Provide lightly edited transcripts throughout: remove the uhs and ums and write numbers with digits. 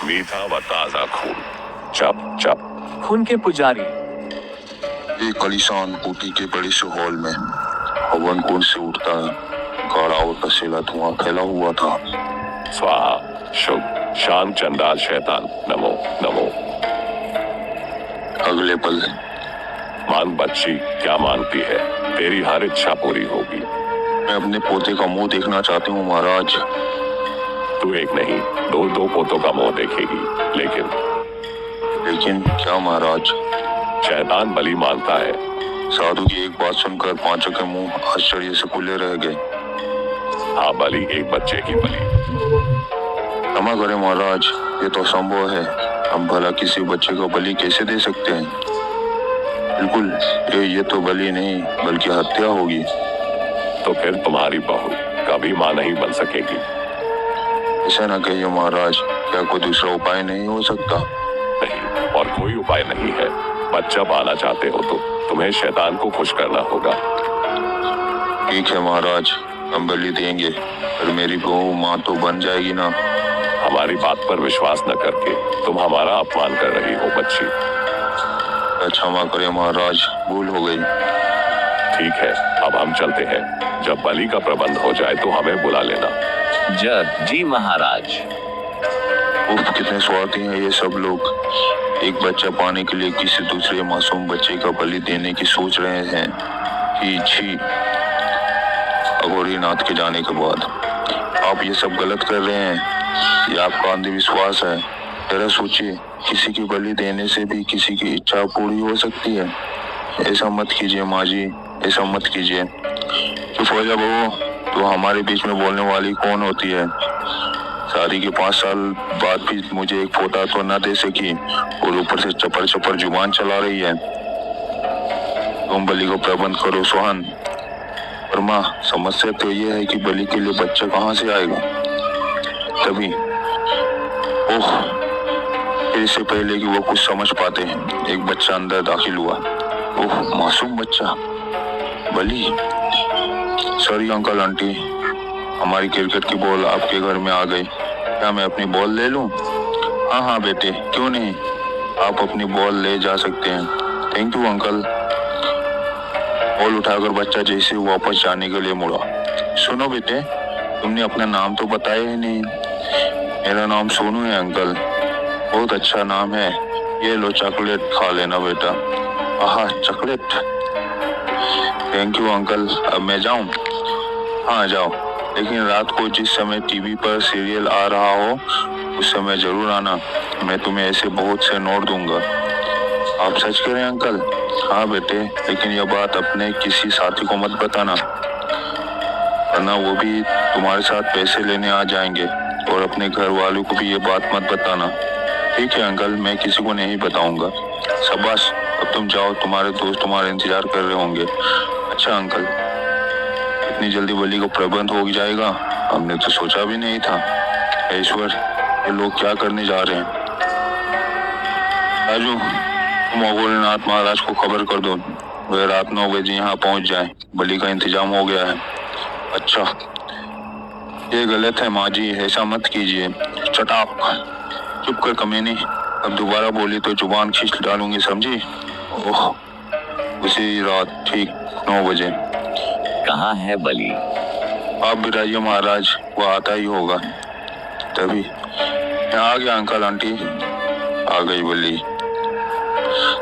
मीठा व ताजा खून। चप चप। खून के पुजारी। एक आलीशान कोठी के बड़े से हॉल में हवन कुंड से उठता गाढ़ा और कसेला धुआं फैला हुआ था। स्वाहा शुभ शांत चंडाल शैतान नमो नमो। अगले पल मांग बच्ची, क्या मांगती है? तेरी हर इच्छा पूरी होगी। मैं अपने पोते का मुंह देखना चाहती हूँ महाराज। तू एक नहीं, दो पोतों का मुंह देखेगी। लेकिन क्या महाराज? शैतान बलि मांगता है। साधु की एक बात सुनकर पांचों के मुंह आश्चर्य से खुले रह गए। हाँ बलि, एक बच्चे की बलि। क्षमा करें महाराज, ये तो असंभव है। हम भला किसी बच्चे को बलि कैसे दे सकते हैं? बिल्कुल, ये तो बलि नहीं बल्कि हत्या होगी। तो फिर तुम्हारी बहू कभी माँ नहीं बन सकेगी। ऐसा न कहिए महाराज, क्या कोई दूसरा उपाय नहीं हो सकता? नहीं, और कोई उपाय नहीं है। बच्चा पाना चाहते हो तो तुम्हें शैतान को खुश करना होगा। ठीक है महाराज, हम बलि देंगे, पर मेरी बहू माँ तो बन जाएगी ना? हमारी बात पर विश्वास न करके तुम हमारा अपमान कर रही हो बच्ची। क्षमा करें महाराज, भूल हो गई। ठीक है, अब हम चलते हैं। जब बलि का प्रबंध हो जाए तो हमें बुला लेना। जी महाराज। उफ, कितने स्वार्थी हैं ये सब लोग। एक बच्चा पाने के लिए किसी दूसरे मासूम बच्चे का बलि देने की सोच रहे हैं। छी। अघोरीनाथ के जाने के बाद आप ये सब गलत कर रहे हैं। ये आपका अंधविश्वास है। जरा सोचिए, किसी की बलि देने से भी किसी की इच्छा पूरी हो सकती है। ऐसा मत कीजिए माँ जी, ऐसा मत कीजिए। चुप हो जा बहू, तो हमारे बीच में बोलने वाली कौन होती है? शादी के 5 साल बाद भी मुझे एक पोता तो न दे सकी और ऊपर से चपर चपर जुबान चला रही है। तुम बलि को प्रबंध करो सोहन। पर माँ, समस्या तो ये है कि बलि के लिए बच्चा कहाँ से आएगा? तभी ओह, इससे पहले कि वो कुछ समझ पाते हैं, एक बच्चा अंदर दाखिल हुआ। ओह, मासूम बच्चा। बलि। सॉरी अंकल आंटी, हमारी क्रिकेट की बॉल आपके घर में आ गई। क्या मैं अपनी बॉल ले लूं? हाँ बेटे, क्यों नहीं, आप अपनी बॉल ले जा सकते हैं। Thank you uncle. बॉल उठाकर बच्चा जैसे वापस जाने के लिए मुड़ा। सुनो बेटे, तुमने अपना नाम तो बताया ही नहीं। मेरा नाम सोनू है अंकल। बहुत अच्छा नाम है। ये लो चॉकलेट खा लेना बेटा। आहा, चॉकलेट। Thank you uncle. अब मैं जाऊं? हाँ जाओ, लेकिन रात को जिस समय टीवी पर सीरियल आ रहा हो उस समय जरूर आना। मैं तुम्हें ऐसे बहुत से नोट दूंगा। आप सच कह रहे हैं अंकल? हाँ बेटे, लेकिन यह बात अपने किसी साथी को मत बताना, वरना वो भी तुम्हारे साथ पैसे लेने आ जाएंगे। और अपने घर वालों को भी ये बात मत बताना। ठीक है अंकल, मैं किसी को नहीं बताऊंगा। शाबाश, अब तुम जाओ, तुम्हारे दोस्त तुम्हारा इंतजार कर रहे होंगे। अच्छा अंकल, इतनी जल्दी बलि को प्रबंध हो जाएगा? हमने तो सोचा भी नहीं था। ईश्वर, ये लोग क्या करने जा रहे हैं? राजू, तुम अघोरीनाथ महाराज को खबर कर दो, वे रात 9 बजे यहाँ पहुँच जाए। बलि का इंतजाम हो गया है। अच्छा, ये गलत है माँ जी, ऐसा मत कीजिए। चटाक, चुप कर कमीनी। अब दोबारा बोली तो जुबान खींच डालूंगी, समझी? ओह, उसी रात ठीक 9 बजे। कहाँ है बलि? आप भी रहिए महाराज, वो आता ही होगा। तभी मैं आ गया अंकल आंटी। आ गई बलि।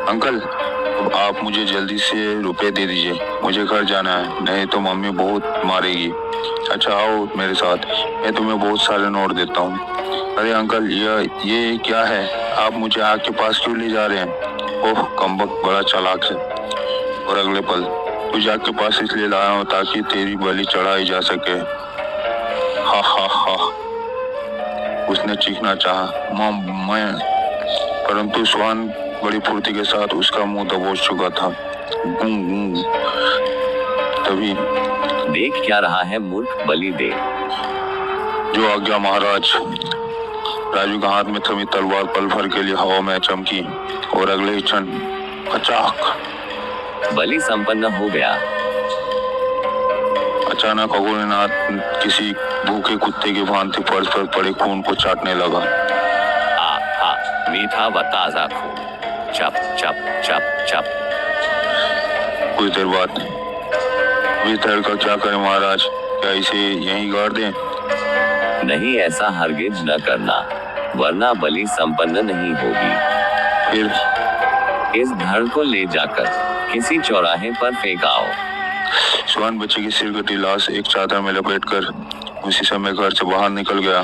अंकल, अब आप मुझे जल्दी से रुपए दे दीजिए, मुझे घर जाना है, नहीं तो मम्मी बहुत मारेगी। अच्छा आओ मेरे साथ, मैं तुम्हें बहुत सारे नोट देता हूँ। अरे अंकल, ये क्या है? आप मुझे आग के पास क्यों ले जा रहे हैं? ओह कमबख्त, बड़ा चालाक है। और अगले पल, तुझे आग के पास इसलिए लाया हूँ ताकि तेरी बलि चढ़ाई जा सके। हा हा हा। उसने चीखना चाहा, मैं, परंतु श्वान बड़ी फुर्ती के साथ उसका मुंह दबोच चुका था। गूं गूं। तभी देख क्या रहा है मूर्ख, बलि दे। जो आज्ञा महाराज। राजू के हाथ में थमी तलवार पल भर के लिए हवा में चमकी और अगले ही क्षण फचाक, बलि संपन्न हो गया। अचानक अघोरीनाथ किसी भूखे कुत्ते की भांति फर्श पर पड़े खून को चाटने लगा। मीठा व ताजा खून। चप चप चप चप। कुछ देर बाद वितर का क्या करें महाराज, क्या इसे यहीं गाड़ दें? नहीं, ऐसा हरगिज न करना, वरना बलि संपन्न नहीं होगी। फिर इस धड़ को ले जाकर किसी चौराहे पर फेंकाओ। स्वान बच्चे की सिरकटी लाश एक चादर में लपेटकर उसी समय घर से बाहर निकल गया।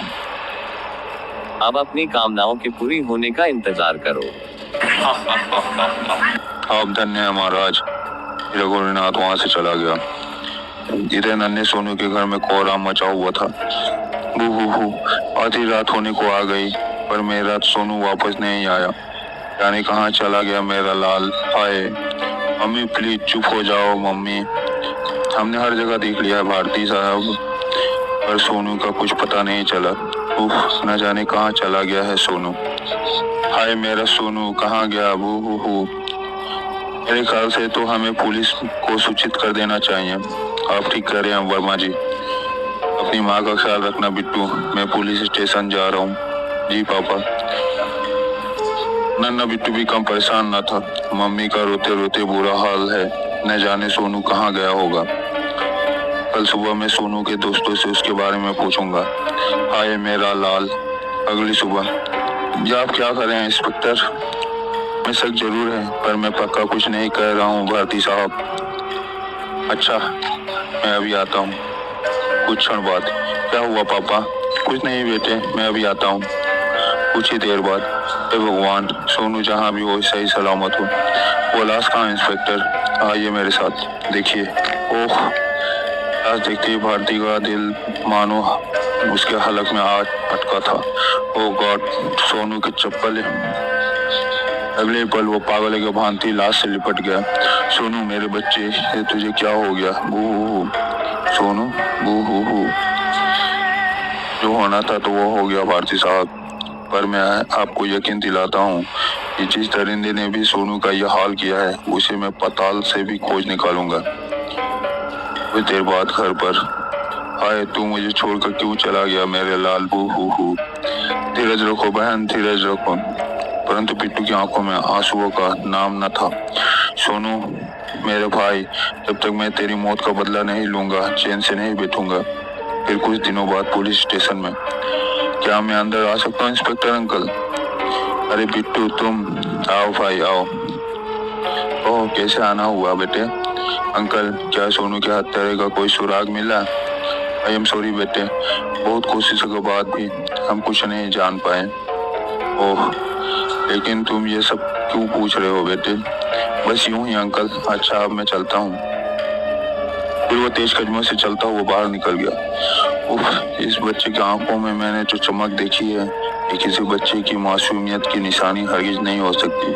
अब अपनी कामनाओं के पूरी होने का इंतजार करो। आप धन्य है महाराज। रघुनाथ वहां से चला गया। इधर नन्हे सोनू के घर में कोहराम मचा हुआ था। बू आधी रात होने को आ गई, पर मेरा सोनू वापस नहीं आया। जाने कहाँ चला गया मेरा लाल। हाय मम्मी, प्लीज चुप हो जाओ मम्मी। हमने हर जगह देख लिया है भारती साहब, पर सोनू का कुछ पता नहीं चला। उफ, न जाने कहाँ चला गया है सोनू। हाय मेरा सोनू कहाँ गया? बू मेरे ख्याल से तो हमें पुलिस को सूचित कर देना चाहिए। आप ठीक कह रहे हैं वर्मा जी। अपनी माँ का ख्याल रखना बिट्टू। मैं पुलिस स्टेशन जा रहा हूँ। जी पापा। नन्ना बिट्टू भी कम परेशान न था। मम्मी का रोते रोते बुरा हाल है, न जाने सोनू कहाँ गया होगा। कल सुबह मैं सोनू के दोस्तों से उसके बारे में पूछूंगा। हाय मेरा लाल। अगली सुबह। जी आप क्या कर रहे हैं इंस्पेक्टर? मैं शक जरूर है, पर मैं पक्का कुछ नहीं कह रहा हूँ भारती साहब। अच्छा, मैं अभी आता हूँ। कुछ क्षण बाद। क्या हुआ पापा? कुछ नहीं बेटे, मैं अभी आता हूँ। कुछ ही देर बाद। हे भगवान, सोनू जहाँ भी हो सही सलामत हो। वो लाश कहाँ इंस्पेक्टर? आइए मेरे साथ देखिए। ओह, लाश देखते ही भारती का दिल मानो उसके हलक में आज अटका था। ओह गॉड, सोनू की चप्पल। अगले पल वो पागल के भांति लाश से लिपट गया। सोनू मेरे बच्चे, ये तुझे क्या हो गया? बू सोनू, बू जो होना था तो वो हो गया भारती साहब, पर मैं आपको यकीन दिलाता हूँ कि जिस दरिंदे ने भी सोनू का यह हाल किया है, उसे मैं पाताल से भी खोज निकालूंगा। कुछ देर बाद घर पर। हाय तू मुझे छोड़कर क्यों चला गया मेरे लाल? बू धीरज रखो बहन, धीरज रखो। परंतु बिट्टू की आंखों में आंसुओं का नाम न था। सोनू मेरे भाई, जब तक मैं तेरी मौत का बदला नहीं लूंगा, चैन से नहीं बैठूंगा। फिर कुछ दिनों बाद पुलिस स्टेशन में। क्या मैं अंदर आ सकता हूँ इंस्पेक्टर अंकल? अरे बिट्टू तुम आओ भाई आओ। ओह कैसे आना हुआ बेटे? अंकल क्या सोनू के हत्यारे का कोई सुराग मिला? आई एम सॉरी बेटे, बहुत कोशिशों के बाद भी हम कुछ नहीं जान पाए। ओह, लेकिन तुम ये सब क्यों पूछ रहे हो बेटे? बस यूं ही अंकल। अच्छा अब मैं चलता हूँ। फिर वो तेज कदमों से चलता हुआ बाहर निकल गया। उफ, इस बच्चे की आंखों में मैंने जो चमक देखी है, ये किसी बच्चे की मासूमियत की निशानी हरगिज नहीं हो सकती।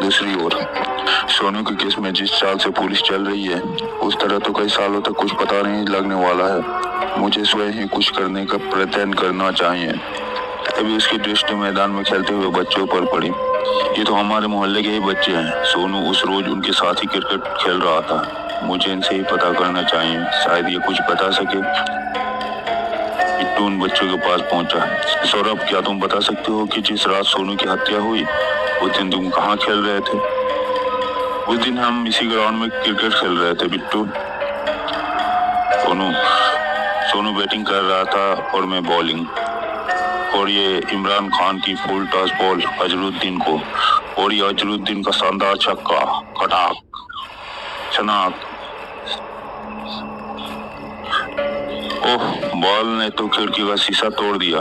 दूसरी ओर सोनू के केस में जिस चाल से पुलिस चल रही है, उस तरह तो कई सालों तक कुछ पता नहीं लगने वाला है। मुझे स्वयं ही कुछ करने का प्रयत्न करना चाहिए। तभी उसकी दृष्टि मैदान में खेलते हुए बच्चों पर पड़ी। ये तो हमारे मोहल्ले के ही बच्चे हैं। सोनू उस रोज उनके साथ ही क्रिकेट खेल रहा था। मुझे इनसे ही पता करना चाहिए, शायद ये कुछ बता सके। बिट्टू उन बच्चों के पास पहुंचा। सौरभ क्या तुम बता सकते हो कि जिस रात सोनू की हत्या हुई, उस दिन तुम कहाँ खेल रहे थे? उस दिन हम इसी ग्राउंड में क्रिकेट खेल रहे थे बिट्टू। सोनू बैटिंग कर रहा था और मैं बॉलिंग। और ये इमरान खान की फुल टॉस बॉल अजरुद्दीन को, और ये अजरुद्दीन का शानदार छक्का, कटाक चनाक। ओह, बॉल ने तो खिड़की का शीशा तोड़ दिया।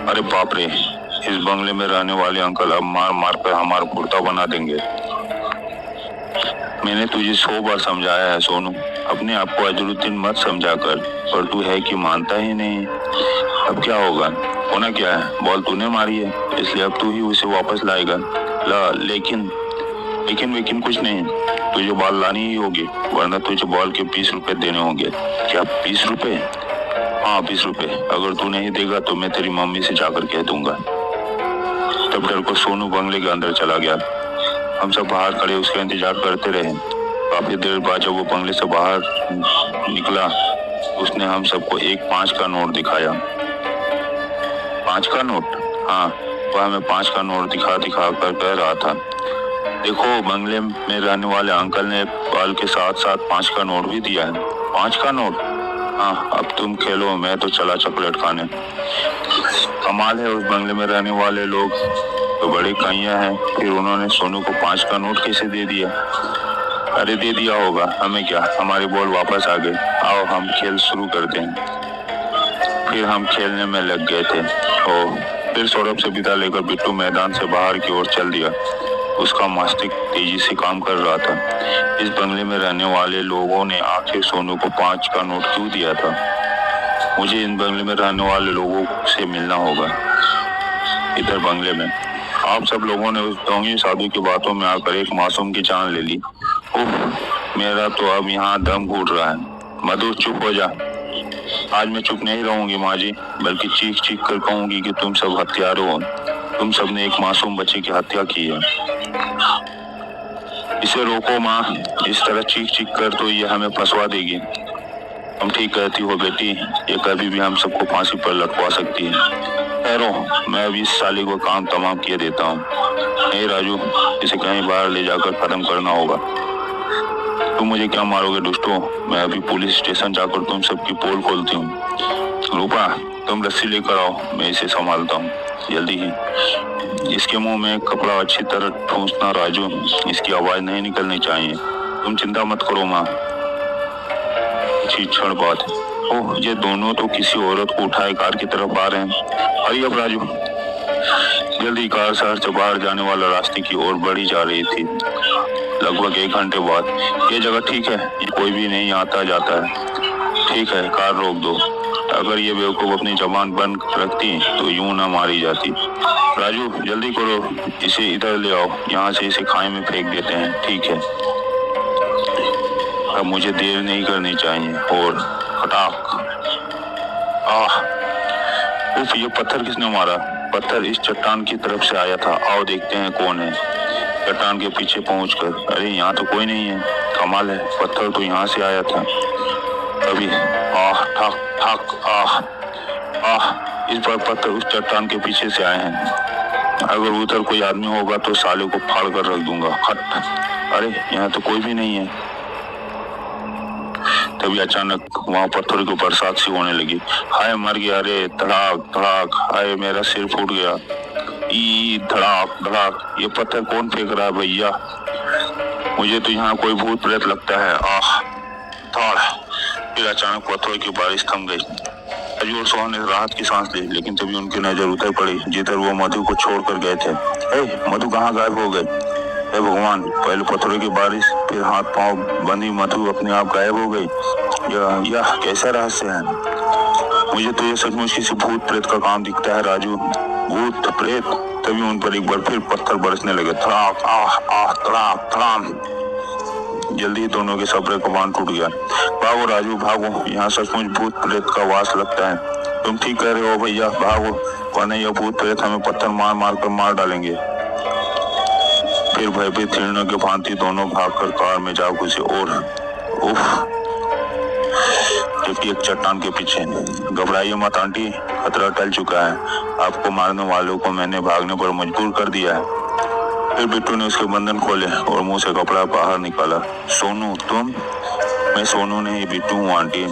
अरे बाप रे, इस बंगले में रहने वाले अंकल अब मार मार कर हमारा कुर्ता बना देंगे। मैंने तुझे 100 बार समझाया है सोनू, अपने आप को अजरुद्दीन मत समझा कर, पर तू है कि मानता ही नहीं। अब क्या होगा? होना क्या है? बॉल तूने मारी है, इसलिए अब तू ही उसे वापस लाएगा। ला, लेकिन कुछ नहीं, तुझे बॉल लानी ही होगी, वरना तुझे बॉल के 20 रुपए देने होंगे। क्या 20 रुपए? हाँ 20 रुपए। अगर तू नहीं देगा तो मैं तेरी मम्मी से जाकर कह दूंगा। तब डरकर सोनू बंगले के अंदर चला गया। हम सब बाहर खड़े उसका इंतजार करते रहे। काफी देर बाद जब वो बंगले से बाहर निकला तो उसने हम सबको एक 5 का नोट दिखाया। 5 का नोट? हाँ, वह हमें 5 का नोट दिखा दिखा कर कह रहा था, देखो बंगले में रहने वाले अंकल ने बाल के साथ साथ 5 का नोट भी दिया है। 5 का नोट? हाँ, अब तुम खेलो, मैं तो चला चॉकलेट खाने। कमाल है, उस बंगले में रहने वाले लोग तो बड़े कहिया हैं, फिर उन्होंने सोनू को 5 का नोट कैसे दे दिया? अरे दे दिया होगा, हमें क्या, हमारे बॉल वापस आ गए, आओ हम खेल शुरू करते हैं। फिर हम खेलने में लग गए थे। फिर सौरभ से विदा लेकर बिट्टू मैदान से बाहर की ओर चल दिया। उसका मस्तिष्क तेजी से काम कर रहा था। इस बंगले में रहने वाले लोगों ने आखिर सोनू को 5 का नोट क्यों दिया था? मुझे इन बंगले में रहने वाले लोगों से मिलना होगा। इधर बंगले में आप सब लोगों ने उस ढोंगी साधु की बातों में आकर एक मासूम की जान ले ली। मेरा तो अब यहाँ दम घुट रहा है। मधु चुप हो जा। आज मैं चुप नहीं रहूंगी माँ जी, बल्कि चीख चीख कर कहूंगी कि तुम सब हत्यारे हो। तुम सब ने एक मासूम बच्चे की हत्या की है। इसे रोको माँ, इस तरह चीख चीख कर तो ये हमें फंसवा देगी। तुम ठीक कहती हो बेटी, ये कभी भी हम सबको फांसी पर लटकवा सकती है। ठहरो, मैं अभी इस साली को काम तमाम किए देता हूँ। नहीं राजू, इसे कहीं बाहर ले जाकर खत्म करना होगा। तुम मुझे क्या मारोगे दुष्टों? मैं अभी पुलिस स्टेशन जाकर तुम सबकी पोल खोलती हूँ। रूपा, तुम रस्सी लेकर आओ, मैं इसे संभालता हूँ, जल्दी ही। इसके मुंह में कपड़ा अच्छी तरह ठूंसना राजू, इसकी आवाज नहीं निकलनी चाहिए। तुम चिंता मत करो माँ। क्षण बाद, ओह, ये दोनों तो किसी औरत को उठाए कार की तरफ आ रहे हैं। अरे अब राजू, जल्दी कार शहर से बाहर जाने वाला रास्ते की ओर बढ़ी जा रही थी। लगभग 1 घंटे बाद, ये जगह ठीक है, कोई भी नहीं आता जाता है। ठीक है, कार रोक दो। अगर ये बेवकूफ अपनी जबान बंद रखती तो यूं ना मारी जाती। राजू जल्दी करो, इसे इधर ले आओ, यहाँ से इसे खाई में फेंक देते हैं। ठीक है, अब मुझे देर नहीं करनी चाहिए। और फटाक। उफ, ये पत्थर किसने मारा? पत्थर इस चट्टान की तरफ से आया था। आओ देखते हैं कौन है। चट्टान के पीछे पहुंचकर, अरे यहाँ तो कोई नहीं है। कमाल है, पत्थर तो यहाँ से आया था। अभी ठक ठक इस बार पत्थर उस चट्टान के पीछे से आए हैं। अगर उधर कोई आदमी होगा तो साले को फाड़ कर रख दूंगा। खट, अरे यहाँ तो कोई भी नहीं है। तभी अचानक वहां पत्थरों की बरसात सी होने लगी। हाय मर गया रे, धड़ाक धड़ाक, हाय मेरा सिर फूट गया। ई धड़ाक धड़ाक, ये पत्थर कौन फेंक रहा है भैया? मुझे तो यहाँ कोई भूत प्रेत लगता है। धड़। फिर अचानक पत्थरों की बारिश थम गई। राजू और सोहन ने राहत की सांस ली, लेकिन तभी उनकी नजर उतर पड़ी जिधर वो मधु को छोड़कर गए थे। मधु कहाँ गायब हो गए? हे भगवान, पहले पत्थरों की बारिश, फिर हाथ पांव बंधी मधु अपने आप गायब हो गई। यह कैसा रहस्य है? मुझे तो ये सचमुच किसी भूत प्रेत का काम दिखता है राजू। भूत प्रेत। तभी उन पर एक बार फिर पत्थर बरसने लगे। धड़ाक धड़ाक धड़ाम। जल्दी दोनों के सब्र का बांध टूट गया। भागो राजू भागो, यहाँ सचमुच भूत प्रेत का वास लगता है। तुम ठीक कह रहे हो भैया, भागो, वरना यह भूत प्रेत हमें पत्थर मार मार कर मार डालेंगे। फिर भयभीत हिरणों के भांति दोनों भागकर कार में जा घुसे और एक चट्टान के पीछे। घबराइए मत आंटी, खतरा टल चुका है। आपको मारने वालों को मैंने भागने पर मजबूर कर दिया है। फिर बिट्टू ने उसके बंधन खोले और मुंह से कपड़ा बाहर निकाला। सोनू तुम? मैं सोनू नहीं, बिट्टू हूँ आंटी।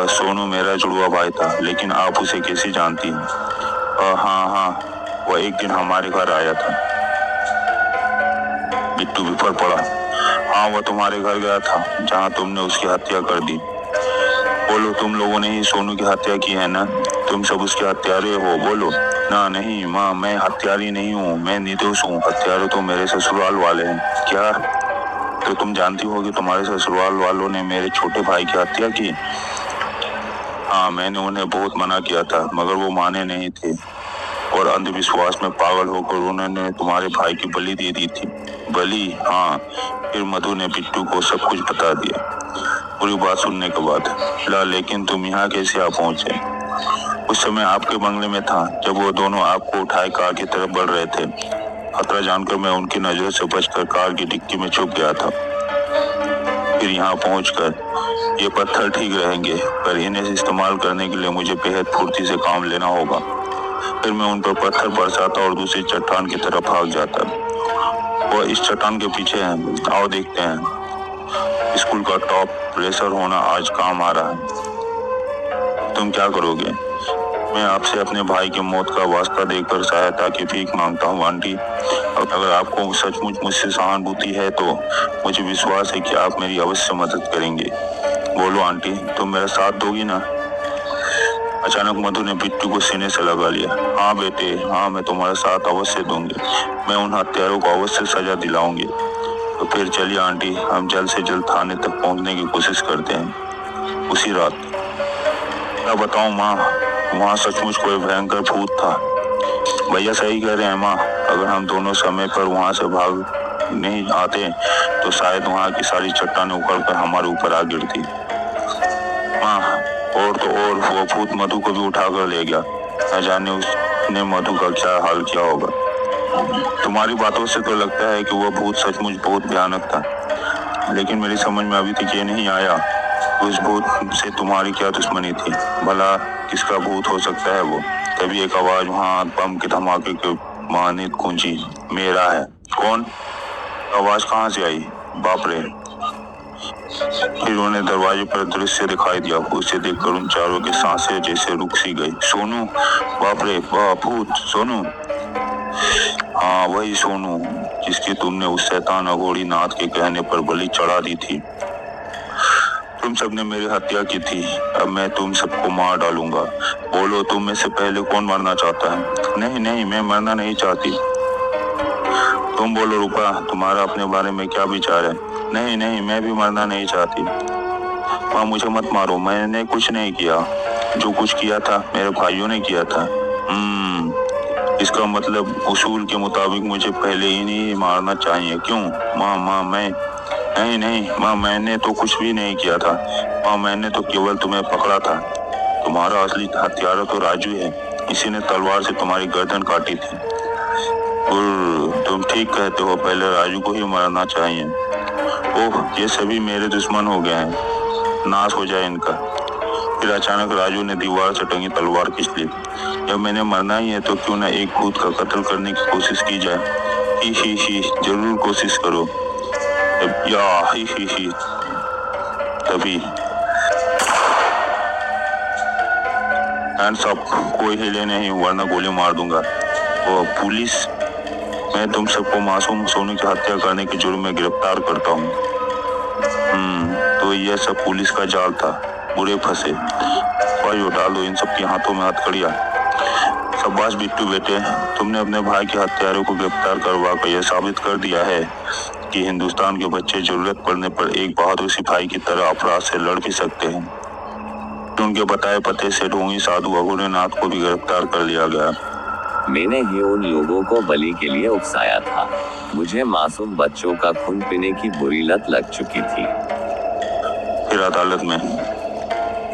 सोनू मेरा जुड़वा भाई था, लेकिन आप उसे कैसे जानती हैं? हाँ, वह एक दिन हमारे घर आया था। बिट्टू बिफर पड़ा। हाँ, वह तुम्हारे घर गया था जहाँ तुमने उसकी हत्या कर दी। बोलो, तुम लोगों ने ही सोनू की हत्या की है ना? तुम सब उसके हत्यारे हो, बोलो। ना नहीं माँ, मैं हत्यारी नहीं हूँ, मैं निर्दोष हूँ। हत्यारे तो मेरे ससुराल वाले हैं। क्या? तो तुम जानती हो कि तुम्हारे ससुराल वालों ने मेरे छोटे भाई की हत्या की? हाँ, मैंने उन्हें बहुत मना किया था, मगर वो माने नहीं थे और अंधविश्वास में पागल होकर उन्होंने तुम्हारे भाई की बलि दे दी थी। बलि? हाँ। फिर मधु ने बिट्टू को सब कुछ बता दिया। पूरी बात सुनने के बाद, लेकिन तुम यहाँ कैसे आ पहुंचे? उस समय आपके बंगले में था जब वो दोनों आपको उठाए कार की तरफ बढ़ रहे थे। खतरा जानकर मैं उनकी नजर से बचकर कार की डिक्की में छुप गया था। फिर यहाँ पहुंचकर ये पत्थर ठीक रहेंगे, पर इन्हें इस्तेमाल करने के लिए मुझे बेहद फुर्ती से काम लेना होगा। फिर मैं उन पर पत्थर बरसाता और दूसरी चट्टान की तरफ भाग जाता। वो इस चट्टान के पीछे है, आओ देखते हैं। स्कूल का टॉप रेसर होना आज काम आ रहा है। तुम क्या करोगे? मैं आपसे अपने भाई की मौत का वास्ता देकर सहायता की भीख मांगता हूँ आंटी। अगर आपको सचमुच मुझसे सहानुभूति है तो मुझे विश्वास है कि आप मेरी अवश्य मदद करेंगे। बोलो आंटी, तुम मेरा साथ दोगी ना? अचानक मधु ने बिट्टू को सीने से लगा लिया। हाँ बेटे, हाँ, मैं तुम्हारा साथ अवश्य दूंगी। मैं उन हत्यारों को अवश्य सजा दिलाऊंगी। तो फिर चलिए आंटी, हम जल्द से जल्द थाने तक पहुंचने की कोशिश करते हैं। उसी रात क्या बताऊं माँ, वहाँ सचमुच कोई भयंकर भूत था। भैया सही कह रहे हैं माँ, अगर हम दोनों समय पर वहाँ से भाग नहीं आते तो शायद वहाँ की सारी चट्टानें उखड़कर हमारे ऊपर आ गिरती। माँ, और तो और वो भूत मधु को भी उठा कर ले गया। न जाने उसने मधु का क्या हाल किया होगा। तुम्हारी बातों से तो लगता है कि वो भूत सचमुच बहुत भयानक था, लेकिन मेरी समझ में अभी तक ये नहीं आया उस भूत से तुम्हारी क्या दुश्मनी थी। भला किसका भूत हो सकता है वो? तभी एक आवाज वहाँ बम के धमाके के मानित गूंजी। मेरा है। कौन? आवाज कहाँ से आई? बाप रे! फिर उन्हें दरवाजे पर दृश्य दिखाई दिया। उसे देखकर उन चारों की सांसें जैसे रुक सी गई। सोनू! बाप रे, भूत! सोनू! हाँ, वही सोनू जिसकी तुमने उस शैतान अघोरी नाथ के कहने पर बलि चढ़ा दी थी। तुम सबने मेरी हत्या की थी, अब मैं तुम सबको मार डालूंगा। बोलो, तुम में से पहले कौन मरना चाहता है? नहीं नहीं, मैं मरना नहीं चाहती। तुम बोलो रूपा, तुम्हारा अपने बारे में क्या विचार है? नहीं नहीं, मैं भी मरना नहीं चाहती। माँ, मुझे मत मारो, मैंने कुछ नहीं किया। जो कुछ किया था मेरे भाइयों ने किया था। इसका मतलब उसूल के मुताबिक मुझे पहले ही नहीं मारना चाहिए। क्यों? माँ, मैं नहीं नहीं माँ, मैंने तो कुछ भी नहीं किया था। माँ, मैंने तो केवल तुम्हें पकड़ा था। तुम्हारा असली हत्यारा तो राजू है, इसी ने तलवार से तुम्हारी गर्दन काटी थी। तुम ठीक कहते हो, पहले राजू को ही मारना चाहिए। ओह, ये सभी मेरे दुश्मन हो गए हैं, नाश हो जाए इनका। फिर अचानक राजू ने दीवार से टंगी तलवार खींच ली। जब मैंने मरना ही है तो क्यों ना एक भूत का कत्ल करने की कोशिश की जाए। ही, जरूर कोशिश करो। या ही तभी हैंड्स अप, कोई हिले नहीं वरना गोली मार दूंगा। वो पुलिस, मैं तुम सबको मासूम सोनू की हत्या करने के जुर्म में गिरफ्तार करता हूँ। तो यह सब पुलिस का जाल था, बुरे फंसे। भाई डाल दो इन सबके हाथों में हथकड़ियाँ। शाबाश बिट्टू बेटे, तुमने अपने भाई के हत्यारों को गिरफ्तार करवा कर यह साबित कर दिया है कि हिंदुस्तान के बच्चे जरूरत पड़ने पर एक बहादुर सिपाही की तरह अपराध से लड़ भी सकते हैं। उनके बताए पते से ढोंगी साधु अघोरी नाथ को भी गिरफ्तार कर लिया गया। मैंने ही उन लोगों को बलि के लिए उकसाया था। मुझे मासूम बच्चों का खून पीने की बुरी लत लग चुकी थी। फिर अदालत में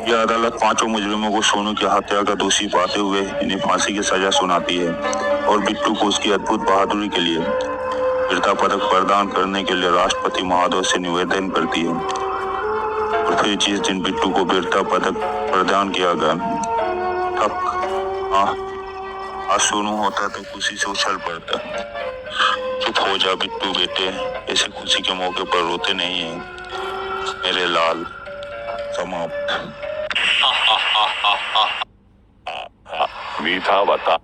यह अदालत पांचों मुजरिमों को सोनू की हत्या का दोषी पाते हुए इन्हें फांसी की सजा सुनाती है और बिट्टू को उसकी अद्भुत बहादुरी के लिए वीरता पदक प्रदान करने के लिए राष्ट्रपति महोदय से निवेदन करती है। और फिर जिस दिन बिट्टू को वीरता पदक प्रदान किया गया, आज सोनू होता तो खुशी से उछल पड़ता। चुप हो जा बिट्टू बेटे, ऐसे खुशी के मौके पर रोते नहीं है मेरे लाल। समाप्त। मीठा बता।